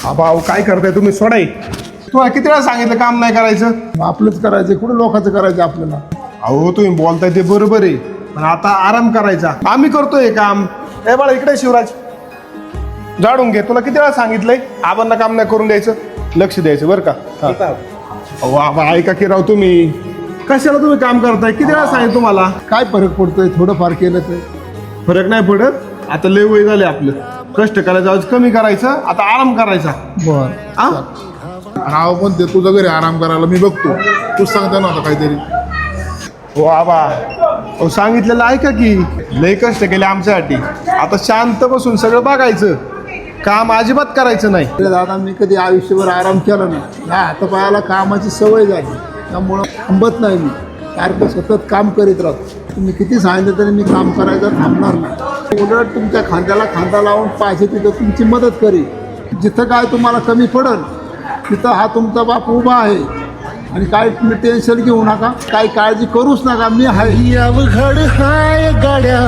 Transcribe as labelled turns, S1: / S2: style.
S1: हा भाऊ काय करताय तुम्ही? सोडाय तू किती वेळा सांगितलं काम नाही करायचं.
S2: आपलंच करायचं, कुठं लोकांचं करायचं आपल्याला.
S1: अहो तुम्ही बोलताय ते बरोबर आहे, पण आता आराम करायचा. आम्ही करतोय काम. ए बाळा इकडे शिवराज, झाडून घे. तुला किती वेळा सांगितलंय आबांना काम नाही करून द्यायचं, लक्ष द्यायचं बरं का. अहो आबा ऐका की राव, तुम्ही कशाला तुम्ही काम करताय? किती वेळा सांगितलं तुम्हाला?
S2: काय फरक पडतोय थोडंफार केलं तर?
S1: फरक नाही पडत. आता लय वय झाले आपलं, कष्ट करायचं आज कमी करायचं, आता आराम करायचा.
S2: बर
S1: हा
S2: राव पण ते तुझं घरी आराम करायला मी बघतो, तूच सांगता ना आता काहीतरी.
S1: हो आबा, अहो सांगितलेलं ऐका की. लय कष्ट केले आमच्यासाठी, आता शांत बसून सगळं बघायचं, काम अजिबात करायचं नाही.
S2: अरे दादा, मी कधी आयुष्यभर आराम केला नाही. या हातापायाला कामाची सवय झाली, त्यामुळं थांबत नाही. मी सारखं सतत काम करीत राहतो. तुम्ही किती सांगितलं तरी मी काम करायचं थांबणार नाही. उलट तुमच्या खांद्याला खांदा लावून पाहिजे तिथं तुमची मदत करी. जिथं काय तुम्हाला कमी पडल तिथं हा तुमचा बाप उभा आहे. आणि काय तुम्ही टेन्शन घेऊ नका, काही काळजी करूच नका, मी आहे.
S3: अवघड हाय गाड्या